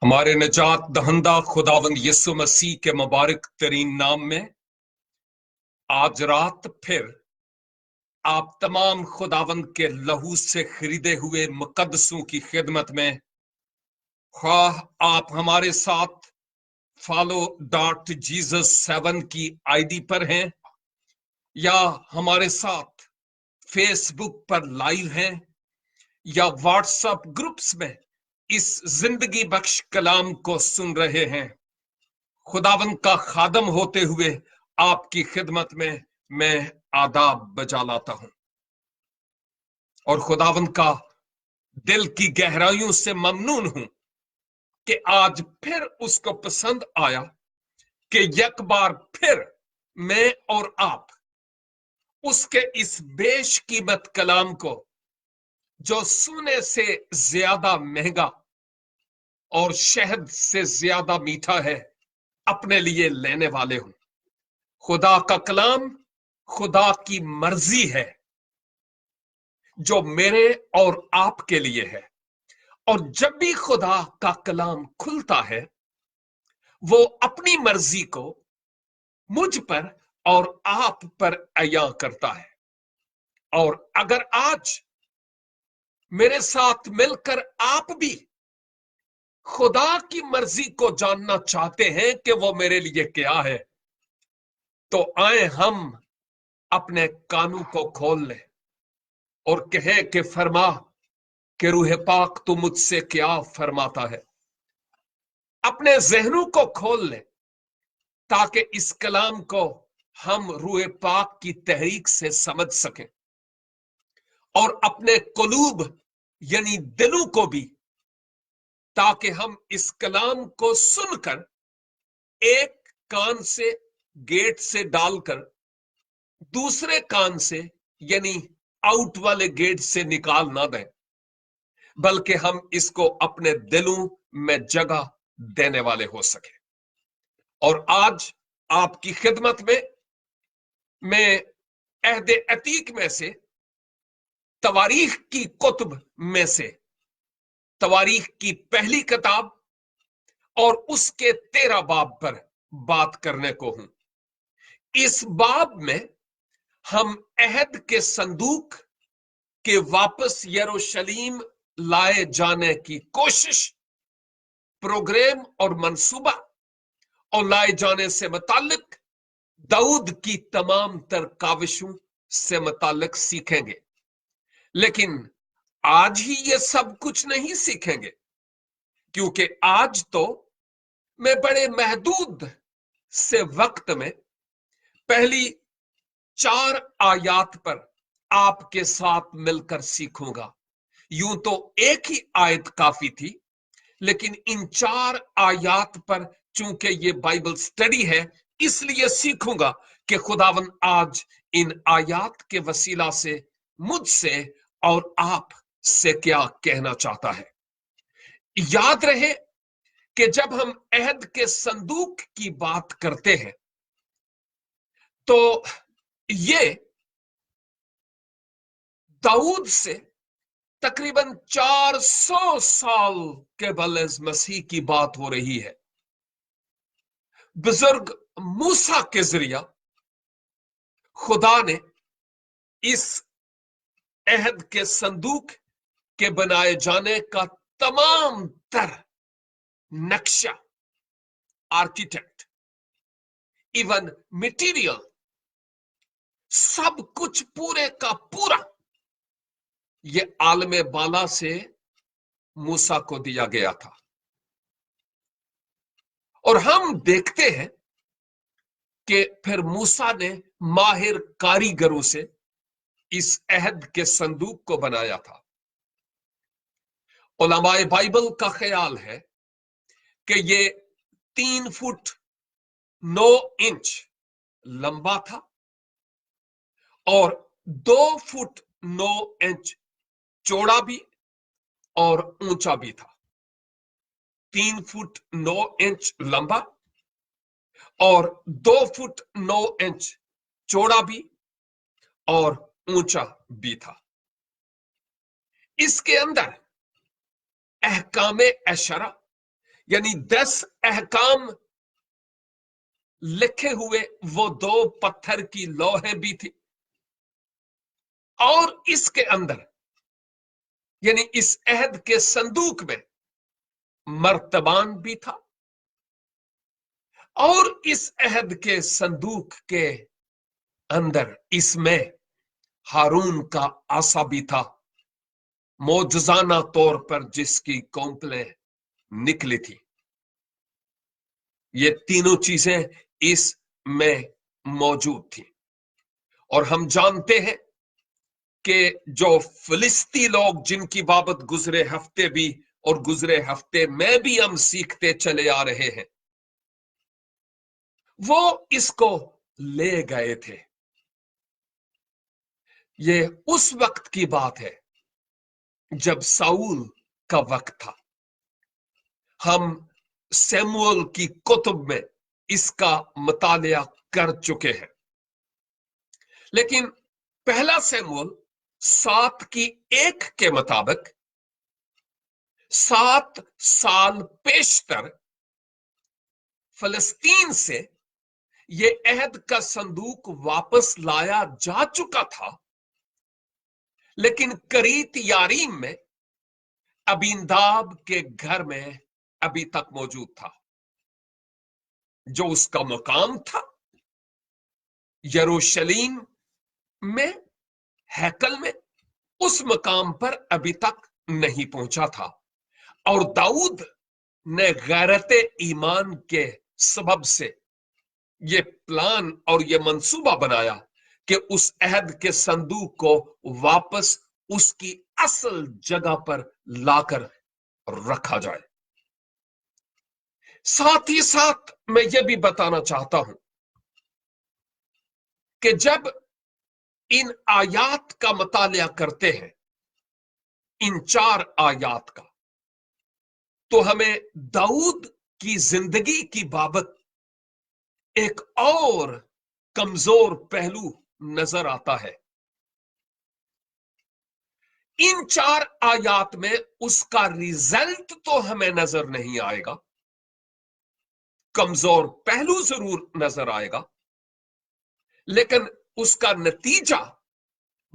ہمارے نجات دہندہ خداوند یسوع مسیح کے مبارک ترین نام میں آج رات پھر آپ تمام خداوند کے لہو سے خریدے ہوئے مقدسوں کی خدمت میں، خواہ آپ ہمارے ساتھ follow.jesus7 کی آئی ڈی پر ہیں یا ہمارے ساتھ فیس بک پر لائیو ہیں یا واٹس ایپ گروپس میں اس زندگی بخش کلام کو سن رہے ہیں، خداوند کا خادم ہوتے ہوئے آپ کی خدمت میں آداب بجا لاتا ہوں اور خداوند کا دل کی گہرائیوں سے ممنون ہوں کہ آج پھر اس کو پسند آیا کہ یک بار پھر میں اور آپ اس کے اس بیش قیمت کلام کو جو سونے سے زیادہ مہنگا اور شہد سے زیادہ میٹھا ہے اپنے لیے لینے والے ہوں۔ خدا کا کلام خدا کی مرضی ہے جو میرے اور آپ کے لیے ہے، اور جب بھی خدا کا کلام کھلتا ہے وہ اپنی مرضی کو مجھ پر اور آپ پر عیاں کرتا ہے۔ اور اگر آج میرے ساتھ مل کر آپ بھی خدا کی مرضی کو جاننا چاہتے ہیں کہ وہ میرے لیے کیا ہے، تو آئیں ہم اپنے کانوں کو کھول لیں اور کہیں کہ فرما کہ روح پاک تو مجھ سے کیا فرماتا ہے۔ اپنے ذہنوں کو کھول لیں تاکہ اس کلام کو ہم روح پاک کی تحریک سے سمجھ سکیں، اور اپنے قلوب یعنی دلوں کو بھی، تاکہ ہم اس کلام کو سن کر ایک کان سے گیٹ سے ڈال کر دوسرے کان سے یعنی آؤٹ والے گیٹ سے نکال نہ دیں، بلکہ ہم اس کو اپنے دلوں میں جگہ دینے والے ہو سکے۔ اور آج آپ کی خدمت میں عہد عتیق میں سے تواریخ کی کتب میں سے تواریخ کی پہلی کتاب اور اس کے 13 باب پر بات کرنے کو ہوں۔ اس باب میں ہم عہد کے صندوق کے واپس یروشلیم لائے جانے کی کوشش، پروگرام اور منصوبہ اور لائے جانے سے متعلق داؤد کی تمام تر کاوشوں سے متعلق سیکھیں گے، لیکن آج ہی یہ سب کچھ نہیں سیکھیں گے، کیونکہ آج تو میں بڑے محدود سے وقت میں پہلی 4 آیات پر آپ کے ساتھ مل کر سیکھوں گا۔ یوں تو ایک ہی آیت کافی تھی، لیکن ان 4 آیات پر چونکہ یہ بائبل سٹڈی ہے اس لیے سیکھوں گا کہ خداوند آج ان آیات کے وسیلہ سے مجھ سے اور آپ سے کیا کہنا چاہتا ہے۔ یاد رہے کہ جب ہم عہد کے صندوق کی بات کرتے ہیں تو یہ داؤد سے تقریباً 400 سال قبل از مسیح کی بات ہو رہی ہے۔ بزرگ موسیٰ کے ذریعہ خدا نے اس عہد کے صندوق کے بنائے جانے کا تمام تر نقشہ، آرکیٹیکٹ، ایون میٹیریل، سب کچھ پورے کا پورا یہ عالم بالا سے موسیٰ کو دیا گیا تھا۔ اور ہم دیکھتے ہیں کہ پھر موسیٰ نے ماہر کاریگروں سے اس عہد کے صندوق کو بنایا تھا۔ علماء بائبل کا خیال ہے کہ یہ 3 فٹ 9 انچ لمبا تھا اور 2 فٹ 9 انچ چوڑا بھی اور اونچا بھی تھا۔ 3 فٹ 9 انچ لمبا اور 2 فٹ 9 انچ چوڑا بھی اور اونچا بھی تھا۔ اس کے اندر احکام عشرہ यानी 10 अहकाम लिखे हुए वो 2 पत्थर की लौहें भी थी, और इसके अंदर यानी इस अहद के संदूक में मर्तबान भी था, और इस अहद के संदूक के अंदर इसमें हारून का आसा भी था, मौजजाना तौर पर जिसकी कौंपलें निकली थी। ये तीनों चीजें इसमें मौजूद थी। और हम जानते हैं कि जो फिलिस्ती लोग जिनकी बाबत गुजरे हफ्ते भी और गुजरे हफ्ते में भी हम सीखते चले आ रहे हैं, वो इसको ले गए थे। ये उस वक्त की बात है जब साउल का वक्त था। हम सैमुअल की कुतुब में इसका मुतालिया कर चुके हैं, लेकिन पहला सैमुअल 7:1 के मुताबिक 7 साल पेशतर फलस्तीन से ये अहद का संदूक वापस लाया जा चुका था, लेकिन करीत यारीम में अबीनदाब के घर में अभी तक मौजूद था। जो उसका मकाम था यरूशलेम में, हैकल में, उस मकाम पर अभी तक नहीं पहुंचा था। और दाऊद ने गैरत ईमान के सबब से ये प्लान और ये मंसूबा बनाया कि उस अहद के संदूक को वापस उसकी असल जगह पर लाकर रखा जाए। साथ ही साथ मैं ये भी बताना चाहता हूं कि जब इन आयात का मुतालिया करते हैं, इन 4 आयात का, तो हमें दाऊद की जिंदगी की बाबत एक और कमजोर पहलू नजर आता है। इन 4 आयात में उसका रिजल्ट तो हमें नजर नहीं आएगा, कमजोर पहलू जरूर नजर आएगा, लेकिन उसका नतीजा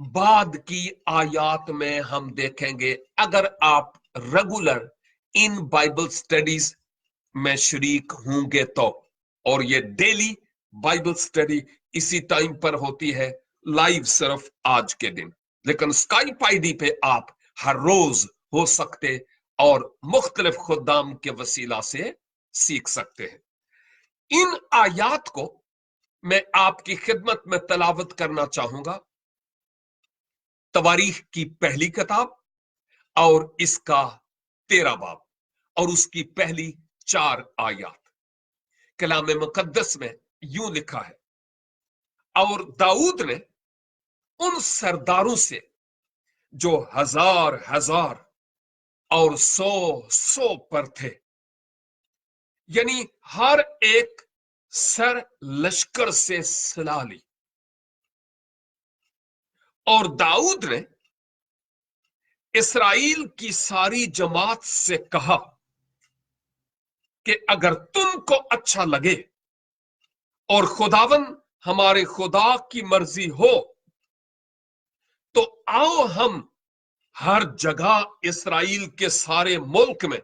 बाद की आयात में हम देखेंगे। अगर आप रेगुलर इन बाइबल स्टडीज में शरीक होंगे तो, और ये डेली बाइबल स्टडी इसी टाइम पर होती है, लाइव सिर्फ आज के दिन, लेकिन स्काइप आईडी पे आप हर रोज हो सकते और मुख्तलिफ खुदाम के वसीला से सीख सकते हैं। इन आयात को मैं आपकी खिदमत में तलावत करना चाहूंगा, तवारीख की पहली किताब और इसका 13 बाब और उसकी पहली 4 आयात। कलाम मुकद्दस में यूं लिखा है, और दाऊद ने उन सरदारों से जो 1000 और 100 पर थे, यानी हर एक सर लश्कर से सलाह ली, और दाऊद ने इस्राएल की सारी जमात से कहा कि अगर तुमको अच्छा लगे और खुदावन हमारे खुदा की मर्जी हो, तो आओ हम हर जगह इस्राएल के सारे मुल्क में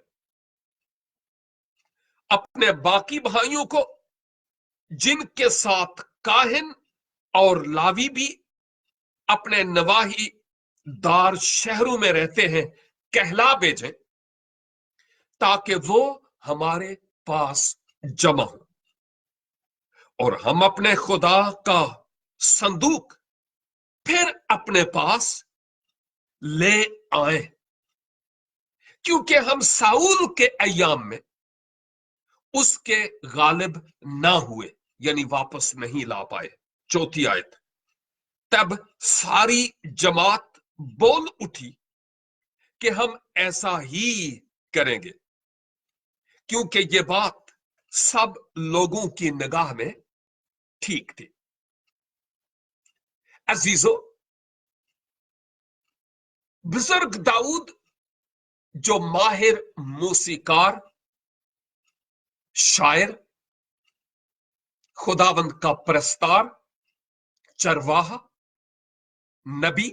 अपने बाकी भाइयों को, जिनके साथ काहिन और लावी भी अपने नवाही दार शहरों में रहते हैं, कहला भेजें, ताकि वो हमारे पास जमा हो और हम अपने खुदा का संदूक फिर अपने पास ले आए, क्योंकि हम साउल के अय्याम में उसके गालिब ना हुए, यानी वापस नहीं ला पाए। 4 आयत। तब सारी जमात बोल उठी कि हम ऐसा ही करेंगे, क्योंकि ये बात सब लोगों की निगाह में ठीक थी। अजीजों, बुजुर्ग दाऊद जो माहिर मूसीकार शायर, खुदावंद का परस्तार, चरवाहा, नबी,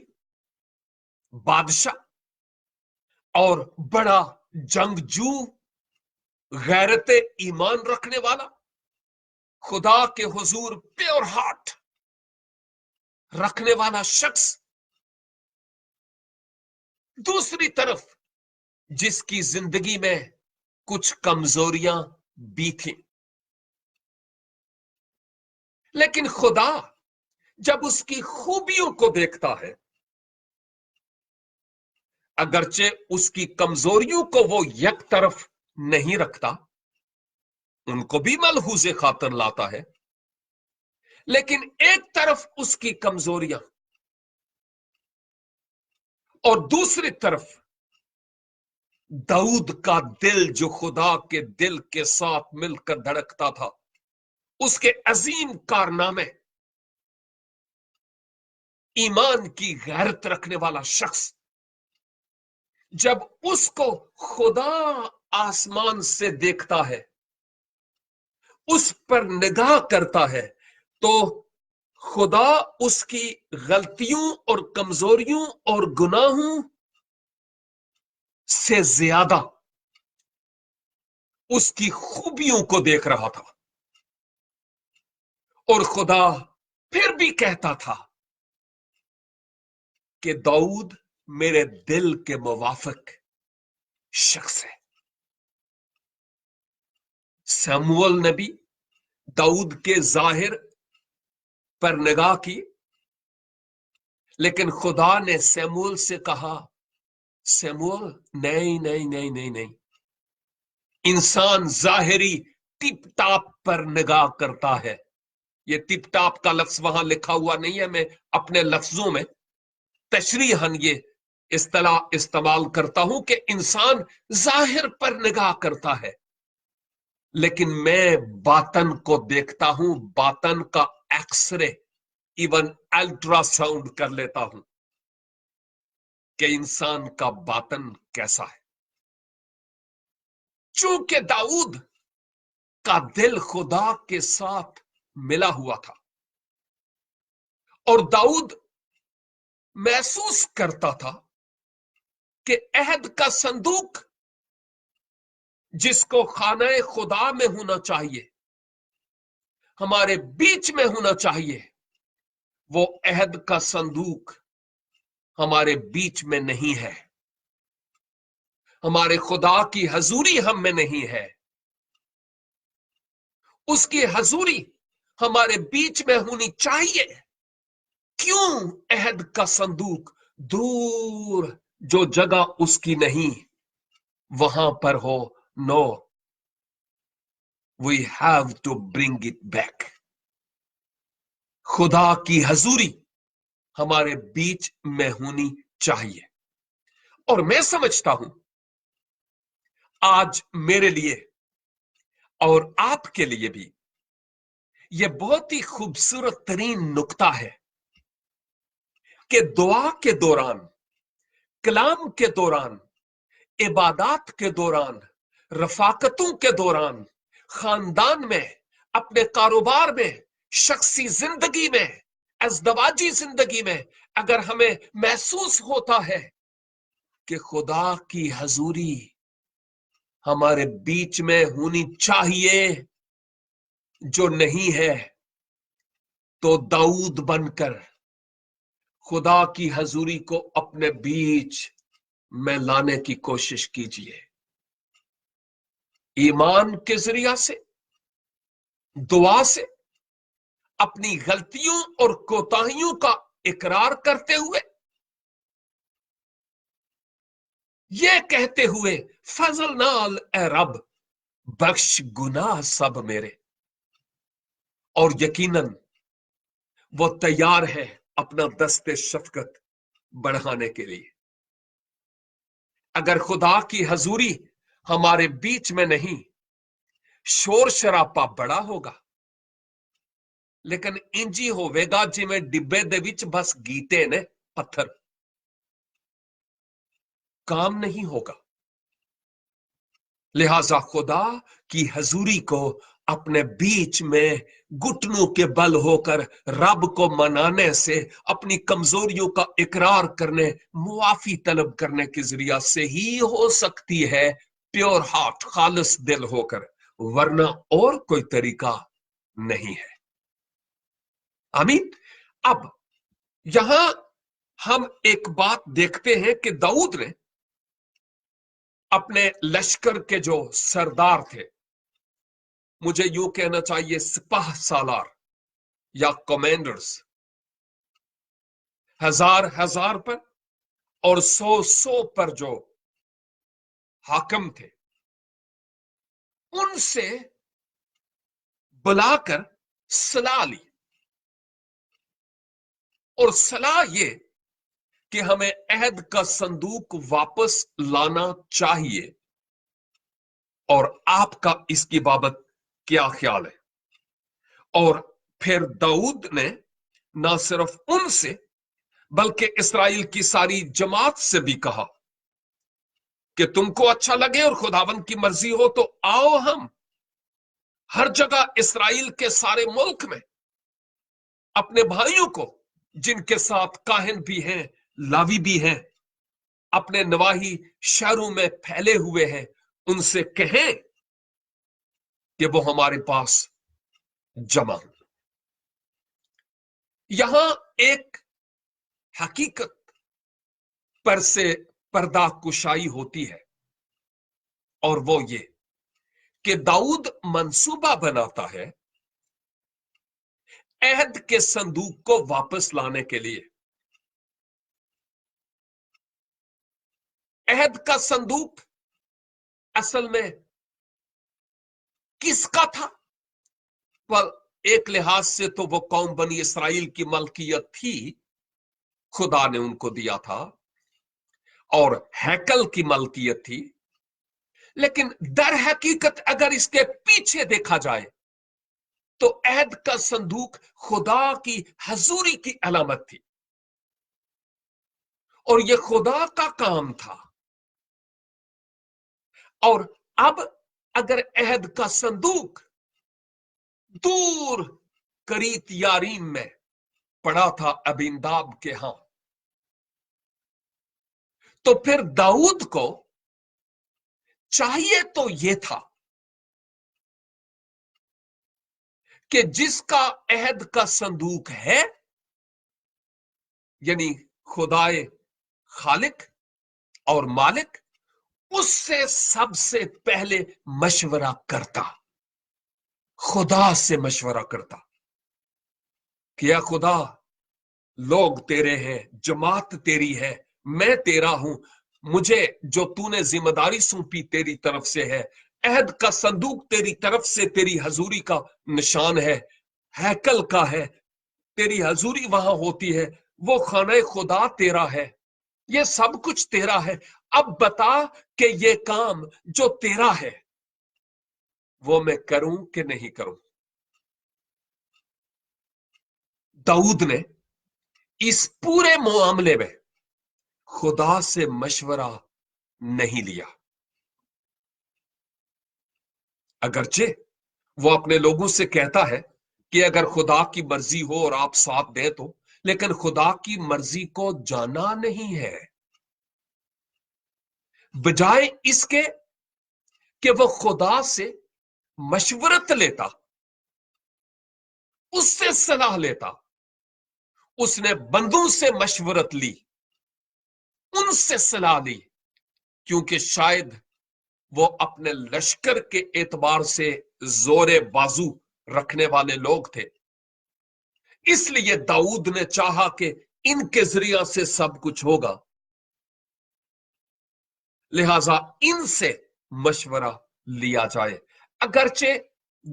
बादशाह और बड़ा जंगजू, गैरत ईमान रखने वाला, खुदा के हुजूर प्योर हार्ट रखने वाला शख्स। दूसरी तरफ जिसकी जिंदगी में कुछ कमजोरियां भी थी, लेकिन खुदा जब उसकी खूबियों को देखता है, अगरचे उसकी कमजोरियों को वो एक तरफ नहीं रखता, उनको भी मलहूज़े खातर लाता है, लेकिन एक तरफ उसकी कमजोरियां और दूसरी तरफ दाऊद का दिल जो खुदा के दिल के साथ मिलकर धड़कता था, उसके अजीम कारनामे, ईमान की गैरत रखने वाला शख्स, जब उसको खुदा आसमान से देखता है, उस पर निगाह करता है, तो खुदा उसकी गलतियों और कमजोरियों और गुनाहों से ज्यादा उसकी खूबियों को देख रहा था। और खुदा फिर भी कहता था कि दाऊद मेरे दिल के मुवाफिक शख्स है। शमूएल ने भी दाऊद के जाहिर पर निगाह की, लेकिन खुदा ने शमूएल से कहा, शमूएल नहीं नहीं नहीं नहीं नहीं, इंसान जाहिरी टिप टाप पर निगाह करता है। ये टिप टाप का लफ्ज वहां लिखा हुआ नहीं है, मैं अपने लफ्जों में तशरीहन ये इस्तेलाह इस्तेमाल करता हूं कि इंसान जाहिर पर निगाह करता है, लेकिन मैं बातन को देखता हूं, बातन का एक्सरे, इवन अल्ट्रासाउंड कर लेता हूं कि इंसान का बातन कैसा है। चूंकि दाऊद का दिल खुदा के साथ मिला हुआ था और दाऊद महसूस करता था कि अहद का संदूक जिसको खाने खुदा में होना चाहिए, हमारे बीच में होना चाहिए, वो अहद का संदूक हमारे बीच में नहीं है। हमारे खुदा की हजूरी हम में नहीं है। उसकी हजूरी हमारे बीच में होनी चाहिए। क्यों अहद का संदूक दूर जो जगह उसकी नहीं वहां पर हो? No, we have to bring it back. खुदा की हजूरी हमारे बीच में होनी चाहिए। और मैं समझता हूं आज मेरे लिए और आपके लिए भी यह बहुत ही खूबसूरत तरीन नुक्ता है कि दुआ के दौरान, कलाम के दौरान, इबादत के दौरान, रफाकतों के दौरान, खानदान में, अपने कारोबार में, शख्सी जिंदगी में, अज़दवाजी जिंदगी में, अगर हमें महसूस होता है कि खुदा की हजूरी हमारे बीच में होनी चाहिए जो नहीं है, तो दाऊद बनकर खुदा की हजूरी को अपने बीच में लाने की कोशिश कीजिए। ईमान के जरिया से, दुआ से, अपनी गलतियों और कोताहियों का इकरार करते हुए, यह कहते हुए फजल नाल ए रब, बख्श गुनाह सब मेरे। और यकीनन वो तैयार है अपना दस्ते शफकत बढ़ाने के लिए। अगर खुदा की हजूरी हमारे बीच में नहीं, शोर शरापा बड़ा होगा, लेकिन इंजी होवेगा जिवें डिब्बे दे विच बस गीते ने पत्थर, काम नहीं होगा। लिहाजा खुदा की हजूरी को अपने बीच में घुटनों के बल होकर रब को मनाने से, अपनी कमजोरियों का इकरार करने, मुआफी तलब करने के जरिया से ही हो सकती है, प्योर हार्ट, खालिस दिल होकर, वरना और कोई तरीका नहीं है। आमीन। अब यहां हम एक बात देखते हैं कि दाऊद ने अपने लश्कर के जो सरदार थे, मुझे यूं कहना चाहिए सिपाह सालार या कमांडर्स, हजार हजार पर और सौ सौ पर जो हाकिम थे, उनसे बुलाकर सलाह ली, और सलाह ये कि हमें अहद का संदूक वापस लाना चाहिए, और आपका इसकी बाबत क्या ख्याल है। और फिर दाऊद ने ना सिर्फ उनसे बल्कि इस्राएल की सारी जमात से भी कहा कि तुमको अच्छा लगे और खुदावंद की मर्जी हो तो आओ, हम हर जगह इस्राएल के सारे मुल्क में अपने भाइयों को, जिनके साथ काहिन भी हैं, लावी भी हैं, अपने नवाही शहरों में फैले हुए हैं, उनसे कहें कि वो हमारे पास जमा हो। यहां एक हकीकत पर से पर्दा कुशाई होती है, और वो ये कि दाऊद मंसूबा बनाता है अहद के संदूक को वापस लाने के लिए। अहद का संदूक असल में किसका था? पर एक लिहाज से तो वो कौम बनी इस्राएल की मलकियत थी, खुदा ने उनको दिया था, और हैकल की मलकियत थी। लेकिन दर हकीकत अगर इसके पीछे देखा जाए तो अहद का संदूक खुदा की हजूरी की अलामत थी, और यह खुदा का काम था। और अब अगर अहद का संदूक दूर करीत यारीम में पड़ा था अबिंदाब के यहां, तो फिर दाऊद को चाहिए तो यह था कि जिसका अहद का संदूक है, यानी खुदाए खालिक और मालिक, उससे सबसे पहले मशवरा करता, खुदा से मशवरा करता कि या खुदा, लोग तेरे हैं, जमात तेरी है, मैं तेरा हूं, मुझे जो तूने जिम्मेदारी सौंपी तेरी तरफ से है, अहद का संदूक तेरी तरफ से, तेरी हजूरी का निशान है, हैकल का है, तेरी हजूरी वहां होती है, वो खाना खुदा तेरा है, ये सब कुछ तेरा है। अब बता कि ये काम जो तेरा है वो मैं करूं कि नहीं करूं। दाऊद ने इस पूरे मामले में खुदा से मशवरा नहीं लिया, अगरचे वो अपने लोगों से कहता है कि अगर खुदा की मर्जी हो और आप साथ दें तो, लेकिन खुदा की मर्जी को जाना नहीं है। बजाय इसके कि वो खुदा से मशवरत लेता, उससे सलाह लेता, उसने बंदों से मशवरत ली, उनसे सलाह ली, क्योंकि शायद वो अपने लश्कर के एतबार से जोरे बाजू रखने वाले लोग थे। इसलिए दाऊद ने चाहा कि इनके जरिया से सब कुछ होगा, लिहाजा इनसे मशवरा लिया जाए। अगरचे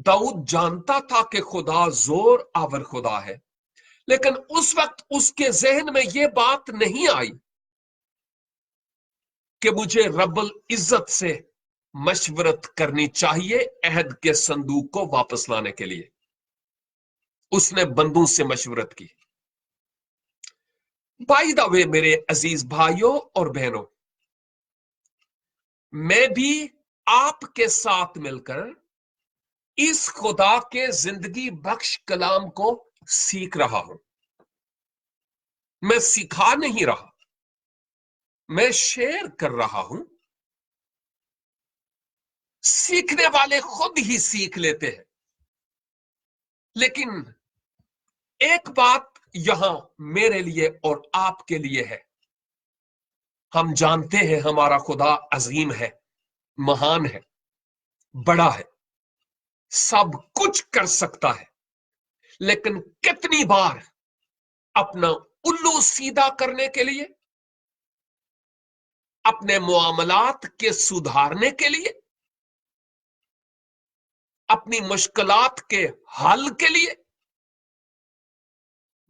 दाऊद जानता था कि खुदा जोर आवर खुदा है, लेकिन उस वक्त उसके जहन में यह बात नहीं आई कि मुझे रब्बुल इज्जत से मशवरत करनी चाहिए अहद के संदूक को वापस लाने के लिए। उसने बंदों से मशवरत की। बाय द वे मेरे अजीज भाइयों और बहनों, मैं भी आपके साथ मिलकर इस खुदा के जिंदगी बख्श कलाम को सीख रहा हूं। मैं सिखा नहीं रहा, मैं शेयर कर रहा हूं। सीखने वाले खुद ही सीख लेते हैं। लेकिन एक बात यहां मेरे लिए और आपके लिए है। हम जानते हैं हमारा खुदा अजीम है, महान है, बड़ा है, सब कुछ कर सकता है। लेकिन कितनी बार अपना उल्लू सीधा करने के लिए, अपने मुआमलात के सुधारने के लिए, अपनी मुश्किलात के हल के लिए,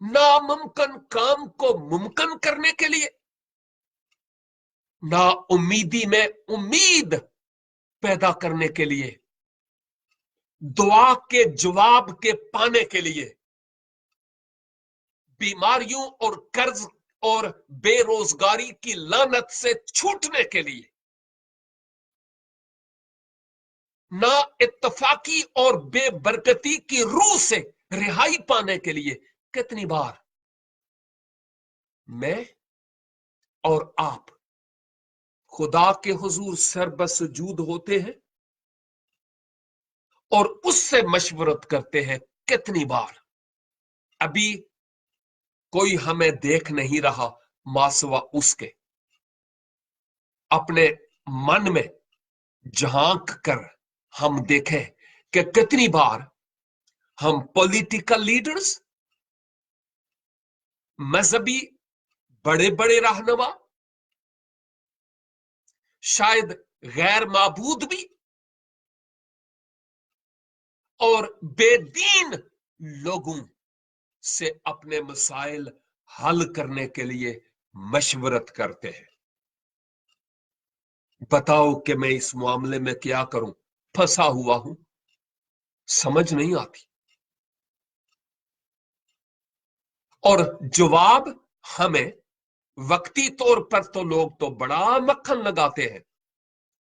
नामुमकिन काम को मुमकिन करने के लिए, ना उम्मीदी में उम्मीद पैदा करने के लिए, दुआ के जवाब के पाने के लिए, बीमारियों और कर्ज और बेरोजगारी की लानत से छूटने के लिए, ना इत्तफाकी और बेबरकती की रूह से रिहाई पाने के लिए कितनी बार मैं और आप खुदा के हुजूर सरबसजूद होते हैं और उससे मशवरत करते हैं। कितनी बार अभी कोई हमें देख नहीं रहा, मासवा उसके अपने मन में झांक कर हम देखें कि कितनी बार हम पॉलिटिकल लीडर्स, मजहबी बड़े बड़े रहनुमा, शायद गैर माबूद भी और बेदीन लोगों से अपने मसाइल हल करने के लिए मशवरत करते हैं। बताओ कि मैं इस मामले में क्या करूं, फंसा हुआ हूं, समझ नहीं आती। और जवाब हमें वक्ती तौर पर तो लोग तो बड़ा मक्खन लगाते हैं।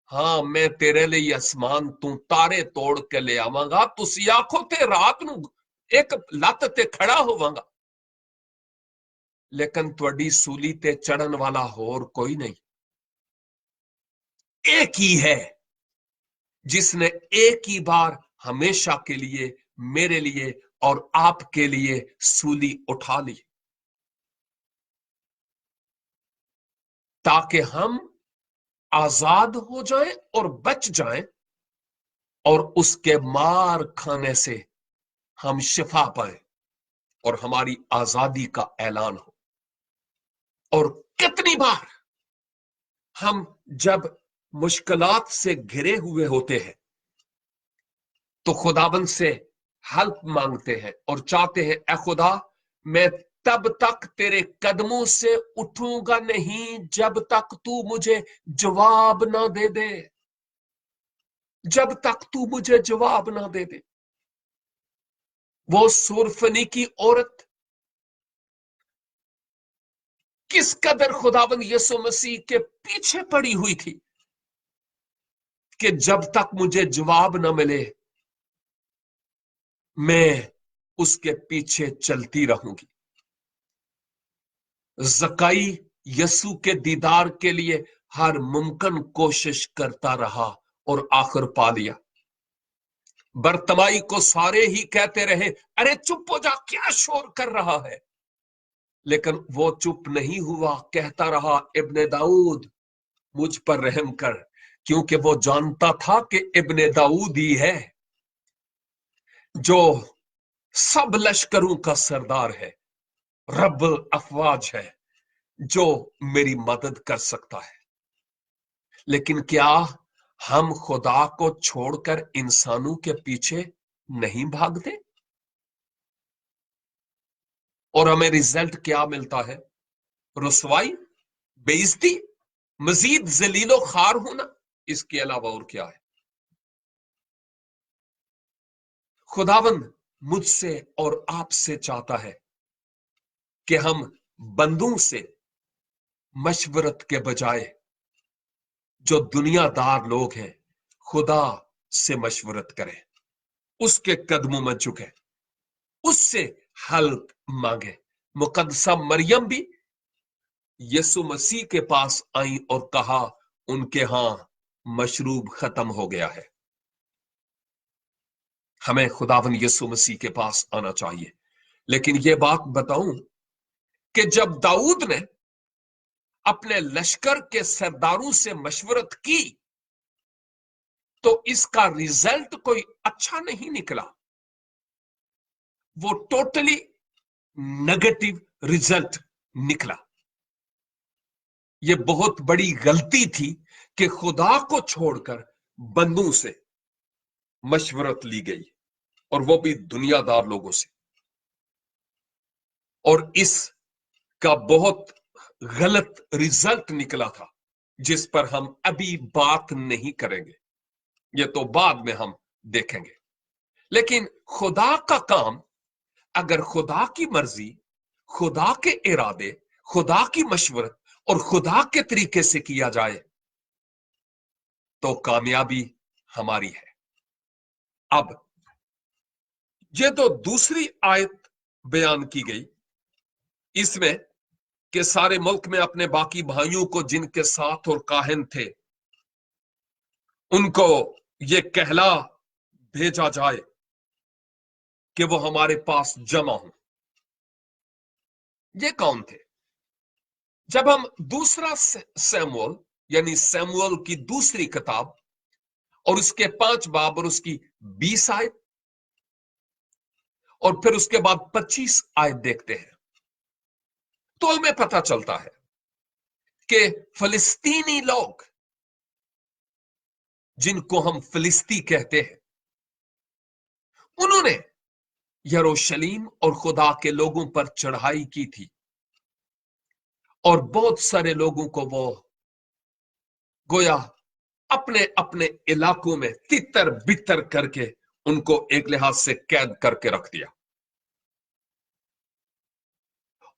हाँ, मैं तेरे लिए आसमान तू तारे तोड़ के ले आवांगा, तुसी आखो ते रात नू एक लत ते खड़ा होवांगा। लेकिन तुहाडी सूली ते चढ़न वाला होर कोई नहीं, एक ही है जिसने एक ही बार हमेशा के लिए मेरे लिए और आपके लिए सूली उठा ली, ताकि हम आजाद हो जाएं और बच जाएं और उसके मार खाने से हम शिफा पाएं और हमारी आजादी का ऐलान हो। और कितनी बार हम जब मुश्किलात से घिरे हुए होते हैं तो खुदाबंद से हेल्प मांगते हैं और चाहते हैं, ए खुदा, मैं तब तक तेरे कदमों से उठूंगा नहीं जब तक तू मुझे जवाब ना दे दे, जब तक तू मुझे जवाब ना दे दे। वो सुरफनी की औरत किस कदर खुदाबंद यीशु मसीह के पीछे पड़ी हुई थी कि जब तक मुझे जवाब न मिले मैं उसके पीछे चलती रहूंगी। जकाई यीशु के दीदार के लिए हर मुमकिन कोशिश करता रहा और आखिर पा लिया। बरतमाई को सारे ही कहते रहे, अरे चुप हो जा, क्या शोर कर रहा है। लेकिन वो चुप नहीं हुआ, कहता रहा, इब्ने दाऊद मुझ पर रहम कर, क्योंकि वो जानता था कि इब्ने दाऊद ही है जो सब लश्करों का सरदार है, रब अफवाज है, जो मेरी मदद कर सकता है। लेकिन क्या हम खुदा को छोड़कर इंसानों के पीछे नहीं भागते? और हमें रिजल्ट क्या मिलता है? रुसवाई, बेइज्जती, मजीद जलीलो खार होना। इसके अलावा और क्या है? खुदावंद मुझसे और आपसे चाहता है कि हम बंदों से मशवरत के बजाय, जो दुनियादार लोग हैं, खुदा से मशवरत करें, उसके कदमों में झुके, उससे हेल्प मांगे। मुकद्दसा मरियम भी यीशु मसीह के पास आई और कहा उनके यहां मशरूब खत्म हो गया है। हमें खुदावन यीशु मसीह के पास आना चाहिए। लेकिन यह बात बताऊं कि जब दाऊद ने अपने लश्कर के सरदारों से मशवरत की तो इसका रिजल्ट कोई अच्छा नहीं निकला। वो टोटली नेगेटिव रिजल्ट निकला। यह बहुत बड़ी गलती थी कि खुदा को छोड़कर बंदों से मशवरत ली गई, और वो भी दुनियादार लोगों से, और इसका बहुत गलत रिजल्ट निकला था, जिस पर हम अभी बात नहीं करेंगे, ये तो बाद में हम देखेंगे। लेकिन खुदा का काम अगर खुदा की मर्जी, खुदा के इरादे, खुदा की मशवरत और खुदा के तरीके से किया जाए तो कामयाबी हमारी है। अब ये तो दूसरी आयत बयान की गई, इसमें कि सारे मुल्क में अपने बाकी भाइयों को जिनके साथ और काहिन थे उनको ये कहला भेजा जाए कि वो हमारे पास जमा हो। ये कौन थे? जब हम दूसरा सैमुअल यानी सैमुअल की दूसरी किताब और उसके 5 बाब और उसकी 20 आयत और फिर उसके बाद 25 आयत देखते हैं तो हमें पता चलता है कि फलस्तीनी लोग, जिनको हम फिलिस्ती कहते हैं, उन्होंने यरूशलेम और खुदा के लोगों पर चढ़ाई की थी और बहुत सारे लोगों को वो गोया अपने अपने इलाकों में तितर बितर करके उनको एक लिहाज से कैद करके रख दिया,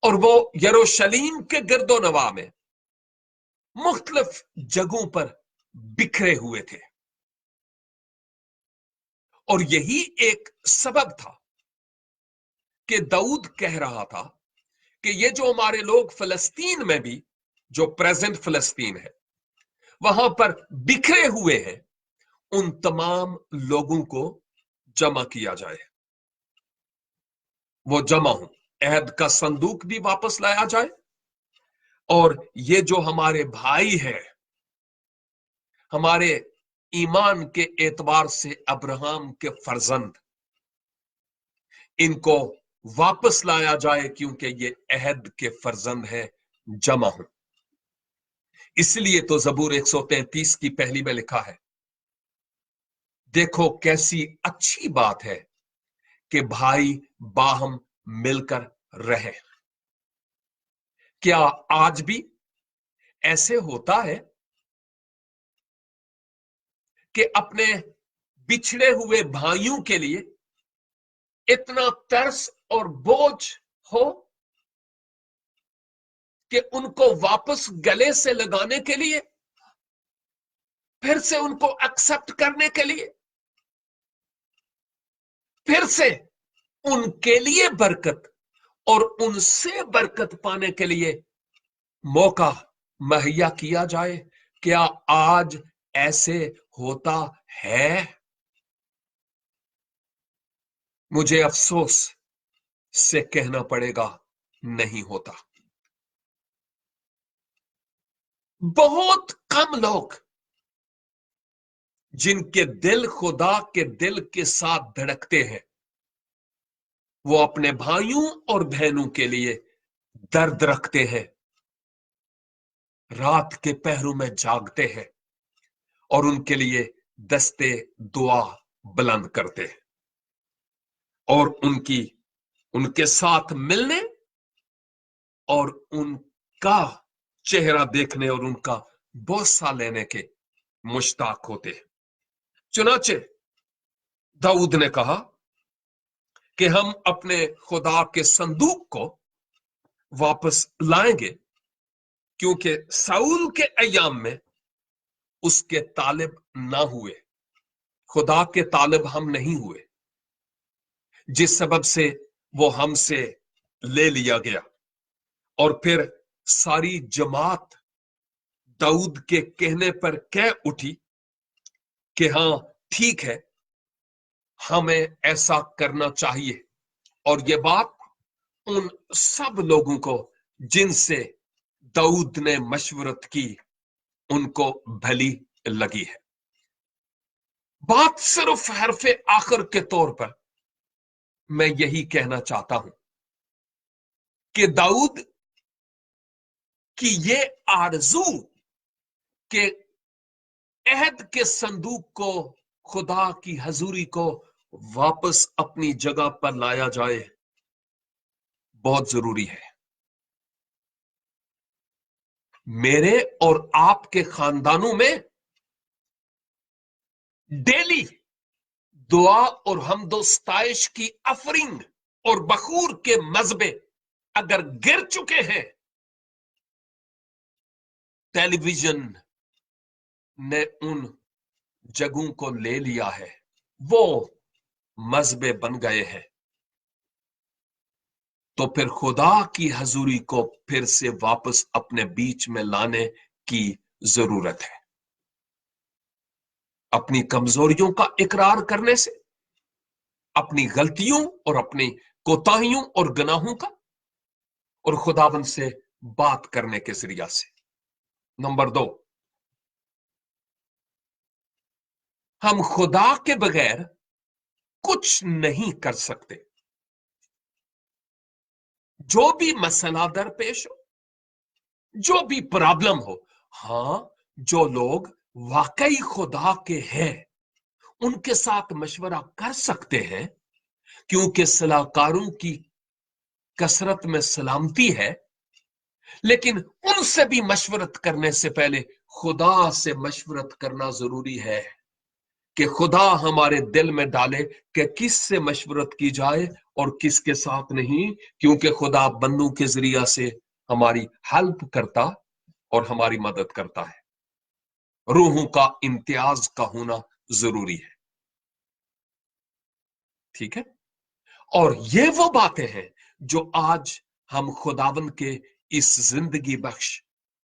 और वो यरूशलेम के गिरदोनवा में मुख्तलिफ जगहों पर बिखरे हुए थे। और यही एक सबब था कि दाऊद कह रहा था कि ये जो हमारे लोग फिलिस्तीन में भी, जो प्रेजेंट फिलिस्तीन है, वहां पर बिखरे हुए हैं, उन तमाम लोगों को जमा किया जाए। वो जमा हो, अहद का संदूक भी वापस लाया जाए, और ये जो हमारे भाई हैं, हमारे ईमान के एतबार से अब्राहम के फर्जंद, इनको वापस लाया जाए, क्योंकि ये अहद के फर्जंद है, जमा हो। इसलिए तो जबूर 133 की पहली में लिखा है, देखो कैसी अच्छी बात है कि भाई बाहम मिलकर रहे। क्या आज भी ऐसे होता है कि अपने बिछड़े हुए भाइयों के लिए इतना तरस और बोझ हो कि उनको वापस गले से लगाने के लिए, फिर से उनको एक्सेप्ट करने के लिए, फिर से उनके लिए बरकत और उनसे बरकत पाने के लिए मौका मुहैया किया जाए? क्या आज ऐसे होता है? मुझे अफसोस से कहना पड़ेगा, नहीं होता। बहुत कम लोग जिनके दिल खुदा के दिल के साथ धड़कते हैं, वो अपने भाइयों और बहनों के लिए दर्द रखते हैं, रात के पहरों में जागते हैं और उनके लिए दस्ते दुआ बुलंद करते हैं, और उनके साथ मिलने और उनका चेहरा देखने और उनका बोसा लेने के मुश्ताक होते हैं। चुनाचे दाऊद ने कहा कि हम अपने खुदा के संदूक को वापस लाएंगे, क्योंकि साउल के अय्याम में उसके तालिब ना हुए। खुदा के तालिब हम नहीं हुए, जिस सबब से वो हमसे ले लिया गया। और फिर सारी जमात दाऊद के कहने पर कह उठी कि हाँ ठीक है, हमें ऐसा करना चाहिए। और ये बात उन सब लोगों को जिनसे दाऊद ने मशवरत की, उनको भली लगी है। बात सिर्फ हरफे आखिर के तौर पर मैं यही कहना चाहता हूं कि दाऊद की ये आरज़ू कि अहद के संदूक को, खुदा की हजूरी को वापस अपनी जगह पर लाया जाए, बहुत जरूरी है। मेरे और आपके खानदानों में डेली दुआ और हमदोस्ताइश की अफरिंग और बखूर के मजबे अगर गिर चुके हैं, टेलीविजन ने उन जगहों को ले लिया है, वो मजबे बन गए हैं, तो फिर खुदा की हजूरी को फिर से वापस अपने बीच में लाने की जरूरत है। अपनी कमजोरियों का इकरार करने से, अपनी गलतियों और अपनी कोताहियों और गुनाहों का, और खुदाबंद से बात करने के जरिया से। नंबर 2, हम खुदा के बगैर कुछ नहीं कर सकते। जो भी मसला दरपेश हो, जो भी प्रॉब्लम हो, हां, जो लोग वाकई खुदा के हैं उनके साथ मशवरा कर सकते हैं, क्योंकि सलाहकारों की कसरत में सलामती है। लेकिन उनसे भी मशवरत करने से पहले खुदा से मशवरत करना जरूरी है कि खुदा हमारे दिल में डाले कि किस से मशवरत की जाए और किसके साथ नहीं, क्योंकि खुदा बंदों के जरिया से हमारी हेल्प करता और हमारी मदद करता है। रूहों का इम्तियाज का होना जरूरी है, ठीक है। और ये वो बातें हैं जो आज हम खुदावन के इस जिंदगी बख्श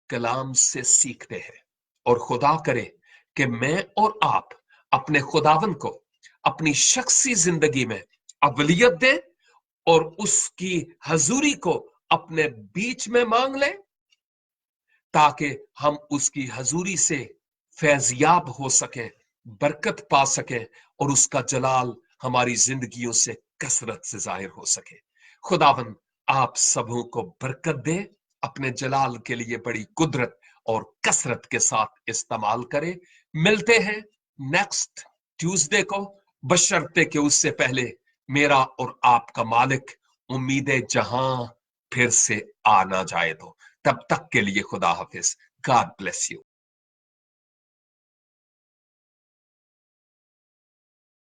कलाम से सीखते हैं। और खुदा करे कि मैं और आप अपने खुदावन को अपनी शख्सी जिंदगी में अवलियत दें और उसकी हजूरी को अपने बीच में मांग लें, ताकि हम उसकी हजूरी से फैजियाब हो सके, बरकत पा सके और उसका जलाल हमारी जिंदगियों से कसरत से जाहिर हो सके। खुदावन आप सबों को बरकत दे, अपने जलाल के लिए बड़ी कुदरत और कसरत के साथ इस्तेमाल करे। मिलते हैं नेक्स्ट ट्यूसडे को, बशर्ते कि उससे पहले मेरा और आपका मालिक उम्मीदें जहां फिर से आ ना जाए। तो तब तक के लिए खुदा हाफिज। God bless you.